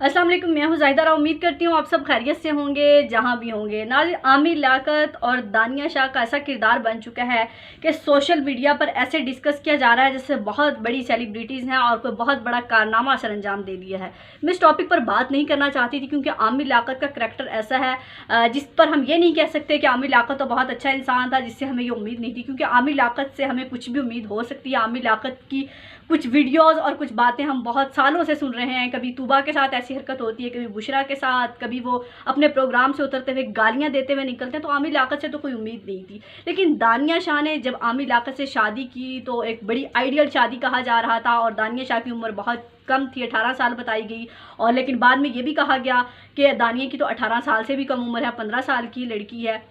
अस्सलाम वालेकुम, मैं हूँ ज़ाहिदा राव। उम्मीद करती हूँ आप सब खैरियत से होंगे जहाँ भी होंगे। नाज़रीन, आमिर लियाकत और दानिया शाह का ऐसा किरदार बन चुका है कि सोशल मीडिया पर ऐसे डिस्कस किया जा रहा है जैसे बहुत बड़ी सेलिब्रिटीज़ हैं और कोई बहुत बड़ा कारनामा सर अंजाम दे दिया है। मैं इस टॉपिक पर बात नहीं करना चाहती थी क्योंकि आमिर लियाकत का करैक्टर ऐसा है जिस पर हम ये नहीं कह सकते कि आमिर लियाकत तो बहुत अच्छा इंसान था जिससे हमें ये उम्मीद नहीं थी, क्योंकि आमिर लियाकत से हमें कुछ भी उम्मीद हो सकती है। आमिर लियाकत की कुछ वीडियोस और कुछ बातें हम बहुत सालों से सुन रहे हैं। कभी तूबा के साथ ऐसी हरकत होती है, कभी बुशरा के साथ, कभी वो अपने प्रोग्राम से उतरते हुए गालियां देते हुए निकलते हैं। तो आमिर लियाकत से तो कोई उम्मीद नहीं थी। लेकिन दानिया शाह ने जब आमिर लियाकत से शादी की तो एक बड़ी आइडियल शादी कहा जा रहा था और दानिया शाह की उम्र बहुत कम थी, 18 साल बताई गई। और लेकिन बाद में ये भी कहा गया कि दानिया की तो 18 साल से भी कम उम्र है, 15 साल की लड़की है।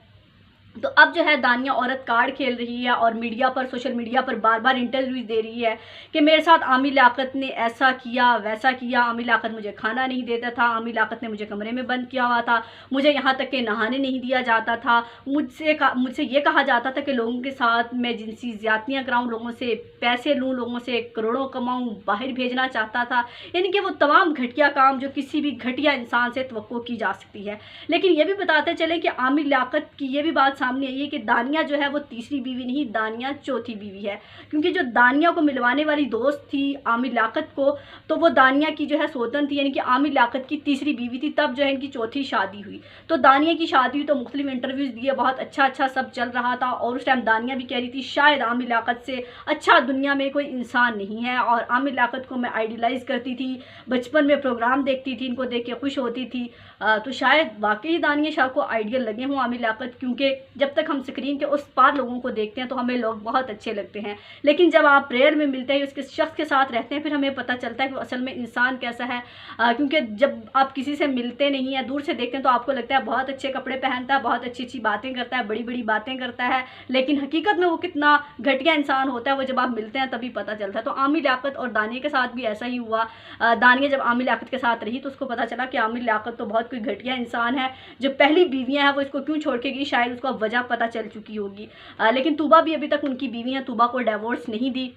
तो अब जो है दानिया औरत कार्ड खेल रही है और मीडिया पर, सोशल मीडिया पर बार बार इंटरव्यूज दे रही है कि मेरे साथ आमिर लियाकत ने ऐसा किया वैसा किया, आमिर लियाकत मुझे खाना नहीं देता था, आमिर लियाकत ने मुझे कमरे में बंद किया हुआ था, मुझे यहाँ तक कि नहाने नहीं दिया जाता था, मुझसे ये कहा जाता था कि लोगों के साथ मैं जिनसी ज़्यादतियाँ कराऊँ, लोगों से पैसे लूँ, लोगों से करोड़ों कमाऊँ, बाहर भेजना चाहता था। यानी कि वो तमाम घटिया काम जो किसी भी घटिया इंसान से तवक्को की जा सकती है। लेकिन ये भी बताते चले कि आमिर लियाकत की ये भी बात सामने आई है कि दानिया जो है वो तीसरी बीवी नहीं, दानिया चौथी बीवी है। क्योंकि जो दानिया को मिलवाने वाली दोस्त थी आमिर लियाकत को, तो वो दानिया की जो है सोतन थी, यानी कि आमिर लियाकत की तीसरी बीवी थी। तब जो है इनकी चौथी शादी हुई। तो दानिया की शादी हुई तो मुख्तलिफ इंटरव्यूज़ दिए, बहुत अच्छा सब चल रहा था। और उस टाइम दानिया भी कह रही थी शायद आमिर लियाकत से अच्छा दुनिया में कोई इंसान नहीं है। और आमिर लियाकत को मैं आइडियलाइज़ करती थी, बचपन में प्रोग्राम देखती थी, इनको देख के खुश होती थी। तो शायद वाकई दानिया शाह को आइडियल लगे हों आमिर लियाकत, क्योंकि जब तक हम स्क्रीन के उस पार लोगों को देखते हैं तो हमें लोग बहुत अच्छे लगते हैं। लेकिन जब आप रेयर में मिलते हैं, उसके शख्स के साथ रहते हैं, फिर हमें पता चलता है कि असल में इंसान कैसा है। क्योंकि जब आप किसी से मिलते नहीं हैं, दूर से देखते हैं, तो आपको लगता है बहुत अच्छे कपड़े पहनता है, बहुत अच्छी बातें करता है, बड़ी बड़ी बातें करता है। लेकिन हकीकत में वो कितना घटिया इंसान होता है वो जब आप मिलते हैं तभी पता चलता है। तो आमिर लियाकत और दानिया के साथ भी ऐसा ही हुआ। दानिया जब आमिर लियाकत के साथ रही तो उसको पता चला कि आमिर लियाकत तो बहुत कोई घटिया इंसान है। जो पहली बीवियां हैं वो इसको क्यों छोड़ के गई, शायद उसको वजह पता चल चुकी होगी। लेकिन तूबा भी अभी तक उनकी बीवी है, तूबा को डिवोर्स नहीं दी।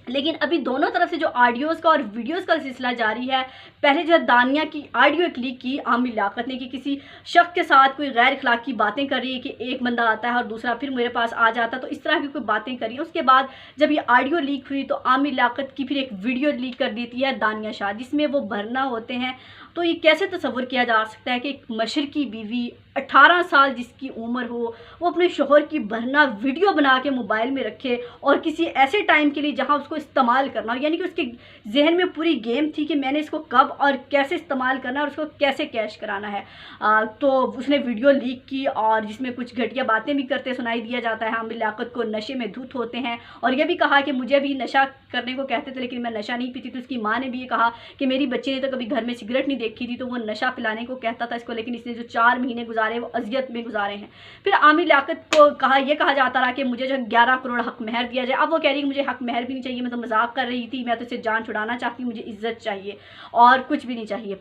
लेकिन अभी दोनों तरफ से जो ऑडियोज़ का और वीडियोज़ का सिलसिला जारी है। पहले जो है दानिया की ऑडियो क्लिक की आमिर लियाकत ने कि किसी शख्स के साथ कोई गैर अखलाकी बातें कर रही है कि एक बंदा आता है और दूसरा फिर मेरे पास आ जाता, तो इस तरह की कोई बातें करी। उसके बाद जब ये ऑडियो लीक हुई तो आमिर लियाकत की फिर एक वीडियो लीक कर देती है दानिया शाह, जिसमें वो भरना होते हैं। तो ये कैसे तसव्वुर किया जा सकता है कि एक मशरकी बीवी 18 साल जिसकी उम्र हो, वो अपने शोहर की भरना वीडियो बना के मोबाइल में रखे और किसी ऐसे टाइम के लिए जहां उसको इस्तेमाल करना हो। यानी कि उसके जहन में पूरी गेम थी कि मैंने इसको कब और कैसे इस्तेमाल करना है और उसको कैसे कैश कराना है। तो उसने वीडियो लीक की और जिसमें कुछ घटिया बातें भी करते सुनाई दिया जाता है। आमिर लियाकत को नशे में धुत होते हैं और यह भी कहा कि मुझे भी नशा करने को कहते थे लेकिन मैं नशा नहीं पीती। तो उसकी माँ ने भी ये कहा कि मेरी बच्चे ने तो कभी घर में सिगरेट नहीं देखी थी, तो वो नशा पिलाने को कहता था इसको, लेकिन इसने जो 4 महीने गुजारे वो अजियत में गुजारे हैं। फिर आमिर लियाकत को कहा जाता रहा कि मुझे जो 11 करोड़ हक महर दिया जाए। अब वो कह रही है मुझे हक महर भी नहीं चाहिए, मैं तो मजाक कर रही थी, मैं तो इसे जान छुड़ाना चाहती हूँ, मुझे इज्जत चाहिए और कुछ भी नहीं चाहिए।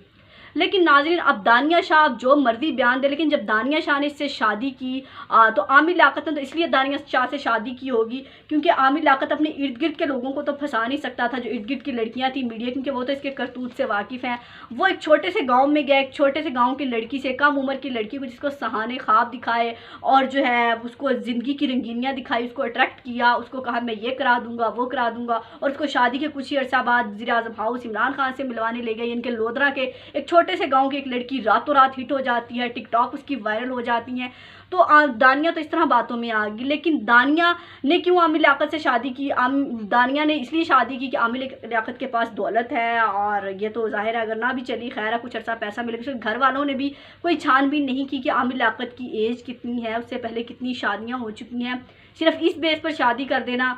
लेकिन नाज़रीन, अब दानिया शाह जो मर्जी बयान दे, लेकिन जब दानिया शाह ने इससे शादी की तो आमिर लियाकत ने तो इसलिए दानिया शाह से शादी की होगी क्योंकि आमिर लियाकत अपने इर्द गिर्द के लोगों को तो फंसा नहीं सकता था, जो इर्द गिर्द की लड़कियां थी मीडिया, क्योंकि वो तो इसके करतूत से वाकिफ़ हैं। वो एक छोटे से गाँव में गया, एक छोटे से गाँव की लड़की से, कम उम्र की लड़की को, जिसको सहाने ख्वाब दिखाए और जो है उसको ज़िंदगी की रंगीनियाँ दिखाई, उसको अट्रैक्ट किया, उसको कहा मैं ये करा दूंगा वो करा दूंगा, और उसको शादी के कुछ ही अर्सा बाद वज़ीर-ए-आज़म हाउस इमरान खान से मिलवाने ले गए। इनके लोधरा के एक छोटे से गाँव की एक लड़की रातों रात हिट हो जाती है, टिकटॉक उसकी वायरल हो जाती हैं। तो दानिया तो इस तरह बातों में आ गई। लेकिन दानिया ने क्यों आमिर लियाकत से शादी की? दानिया ने इसलिए शादी की कि आमिर लियाकत के पास दौलत है और ये तो जाहिर है अगर ना भी चली खैर है, कुछ अर्सा पैसा मिलेगा। घर वालों ने भी कोई छानबीन नहीं की कि आमिर लियाकत की एज कितनी है, उससे पहले कितनी शादियाँ हो चुकी हैं। सिर्फ इस बेस पर शादी कर देना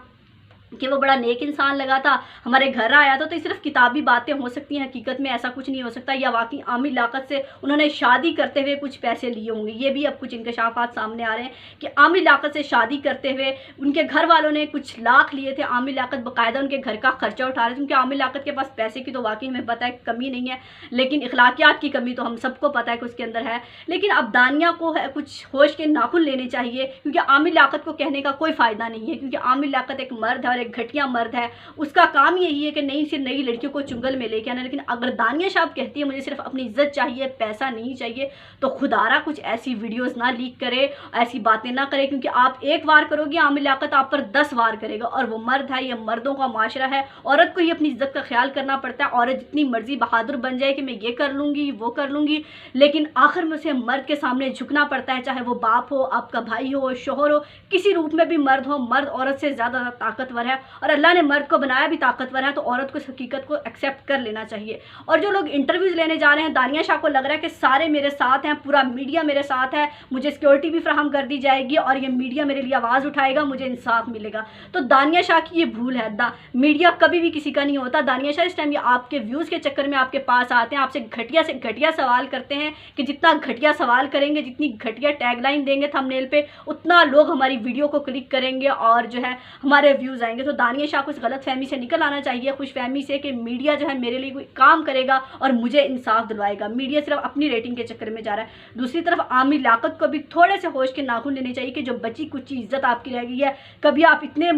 कि वो बड़ा नेक इंसान लगा था, हमारे घर आया था, तो सिर्फ किताबी बातें हो सकती हैं, हकीकत में ऐसा कुछ नहीं हो सकता। या वाकई आमिर लियाकत से उन्होंने शादी करते हुए कुछ पैसे लिए होंगे। ये भी अब कुछ इंकशाफात सामने आ रहे हैं कि आमिर लियाकत से शादी करते हुए उनके घर वालों ने कुछ लाख लिए थे। आमिर लियाकत बाकायदा उनके घर का खर्चा उठा रहे थे, क्योंकि आमिर लियाकत के पास पैसे की तो वाकई हमें पता है कमी नहीं है, लेकिन इखलाकियात की कमी तो हम सबको पता है कि उसके अंदर है। लेकिन अब दानिया को है कुछ होश के नाखुन लेने चाहिए, क्योंकि आमिर लियाकत को कहने का कोई फ़ायदा नहीं है, क्योंकि आमिर लियाकत एक मर्द है और एक घटिया मर्द है, उसका काम यही है कि नई से नई लड़कियों को चुंगल में लेके आना। लेकिन अगर दानिया शाह कहती है मुझे सिर्फ अपनी इज्जत चाहिए, पैसा नहीं चाहिए, तो खुदारा कुछ ऐसी वीडियोस ना लीक करे, ऐसी बातें ना करे, क्योंकि आप एक वार करोगे आमिर लियाकत आप पर 10 वार करेगा। और वो मर्द है, ये मर्दों का माशरा है, औरत को ही अपनी इज्जत का ख्याल करना पड़ता है। औरत जितनी मर्जी बहादुर बन जाए कि मैं ये कर लूँगी वो कर लूँगी, लेकिन आखिर में उसे मर्द के सामने झुकना पड़ता है, चाहे वो बाप हो, आपका भाई हो, शोहर हो, किसी रूप में भी मर्द हो। मर्द औरत से ज़्यादा ताकतवर है और अल्लाह ने मर्द को बनाया भी ताकतवर है, तो औरत को इस हकीकत को एक्सेप्ट कर लेना चाहिए। और जो लोग इंटरव्यूज़ लेने जा रहे हैं, दानिया शाह को लग रहा है कि सारे मेरे साथ हैं, पूरा मीडिया मेरे साथ है, मुझे सिक्योरिटी भी फ्राहम कर दी जाएगी और ये मीडिया मेरे लिए आवाज़ उठाएगा, मुझे इंसाफ मिलेगा। तो दानिया शाह की ये भूल है। मीडिया कभी भी किसी का नहीं होता। दानिया शाह इस टाइम ये आपके व्यूज़ के चक्कर में आपके पास आते हैं, आपसे घटिया से घटिया सवाल करते हैं कि जितना घटिया सवाल करेंगे, जितनी घटिया टैगलाइन देंगे थंबनेल पे, उतना लोग हमारी वीडियो को क्लिक करेंगे और जो है हमारे व्यूज़ आएंगे। तो दानिया शाह को इस गलत फहमी से निकल आना चाहिए, खुश फहमी से कि मीडिया जो है मेरे लिए कोई काम करेगा और मुझे इंसाफ दिलवाएगा। मीडिया सिर्फ अपनी रेटिंग के चक्कर में जा रहा है। दूसरी तरफ आमिर लियाकत को भी थोड़े से होश के नाखून लेने चाहिए कि जो बची कुछ इज्जत आपकी रह गई है। कभी आप इतने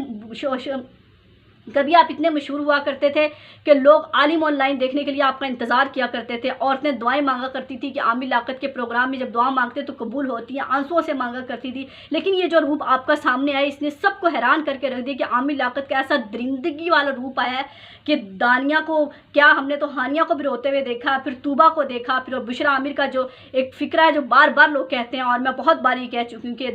मशहूर हुआ करते थे कि लोग आलिम ऑनलाइन देखने के लिए आपका इंतज़ार किया करते थे। औरतें दुआएं मांगा करती थी कि आमिर लियाकत के प्रोग्राम में जब दुआ मांगते तो कबूल होती हैं, आंसुओं से मांगा करती थी। लेकिन ये जो रूप आपका सामने आया, इसने सबको हैरान करके रख दिया कि आमिर लियाकत का ऐसा दरिंदगी वाला रूप आया है कि दानिया को क्या, हमने तो हानिया को भी रोते हुए देखा, फिर तूबा को देखा, फिर बुशरा आमिर का जो एक फ़िक्रा है जो बार बार लोग कहते हैं, और मैं बहुत बार ये कह चुकी हूँ कि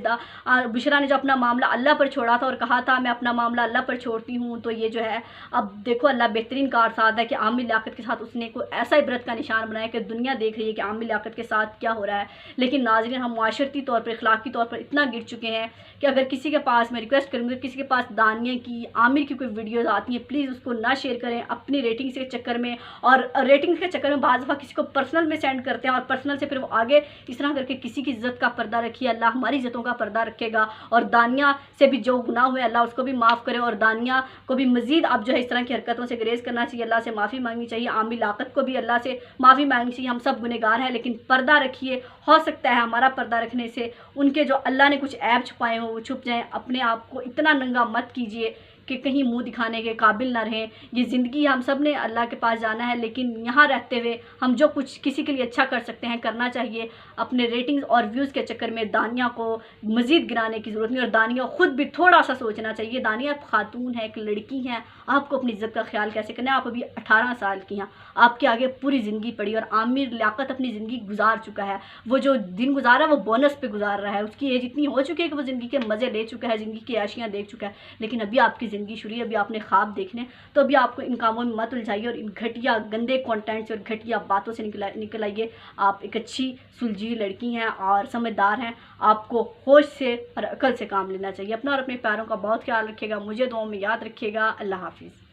बुशरा ने जो अपना मामला अल्लाह पर छोड़ा था और कहा था मैं अपना मामला अल्लाह पर छोड़ती हूँ, तो ये जो है अब देखो अल्लाह बेहतरीन कारसाद है कि आमिर लियाकत के साथ उसने कोई ऐसा इबरत का निशान बनाया कि दुनिया देख रही है कि आमिर लियाकत के साथ क्या हो रहा है। लेकिन नाज़रीन, हम माशरती तौर पर, इखलाकी तौर पर इतना गिर चुके हैं कि अगर किसी के पास, मैं रिक्वेस्ट करूँगी, किसी के पास दानिया की, आमिर की कोई वीडियोज़ आती हैं, प्लीज़ उसको ना शेयर करें अपनी रेटिंग के चक्कर में। और रेटिंग के चक्कर में बाज़ दफ़ा किसी को पर्सनल में सेंड करते हैं और पर्सनल से फिर वो आगे इस तरह करके किसी की इज़्ज़त का पर्दा रखिए। अल्लाह हमारी इज़्ज़तों का पर्दा रखेगा और दानिया से भी जो गुनाह हुए अल्लाह उसको भी माफ़ करे, और दानिया को भी मज़ीद अब जो है इस तरह की हरकतों से ग्रेज़ करना चाहिए, अल्लाह से माफ़ी मांगनी चाहिए। आमिर लियाकत को भी अल्लाह से माफ़ी मांगनी चाहिए। हम सब गुनहगार हैं, लेकिन पर्दा रखिए। हो सकता है हमारा पर्दा रखने से उनके जो अल्लाह ने कुछ ऐब छुपाए हों वो छुप जाएँ। अपने आप को इतना नंगा मत कीजिए कि कहीं मुंह दिखाने के काबिल ना रहें। ये ज़िंदगी हम सब ने अल्लाह के पास जाना है, लेकिन यहाँ रहते हुए हम जो कुछ किसी के लिए अच्छा कर सकते हैं करना चाहिए। अपने रेटिंग्स और व्यूज़ के चक्कर में दानिया को मज़ीद गिराने की ज़रूरत नहीं, और दानिया ख़ुद भी थोड़ा सा सोचना चाहिए। दानिया खातून है, एक लड़की हैं, आपको अपनी इज़्ज़त का ख्याल कैसे करना है। आप अभी 18 साल की हैं, आपके आगे पूरी ज़िंदगी पड़ी, और आमिर लियाकत अपनी ज़िंदगी गुजार चुका है। वो जो दिन गुजारा वो बोनस पे गुजार रहा है। उसकी एज इतनी हो चुकी है कि वो ज़िंदगी के मज़े ले चुका है, ज़िंदगी की ऐशियाँ देख चुका है, लेकिन अभी आपकी ज़िंदगी शुरू है, अभी आपने ख्वाब देखने। तो अभी आपको इन कामों में मत उलझाइए और इन घटिया गंदे कंटेंट से और घटिया बातों से निकल आइए। आप एक अच्छी सुलझी लड़की हैं और समझदार हैं, आपको होश से और अकल से काम लेना चाहिए। अपना और अपने प्यारों का बहुत ख्याल रखिएगा, मुझे दुआओं में याद रखिएगा। अल्लाह हाफिज़।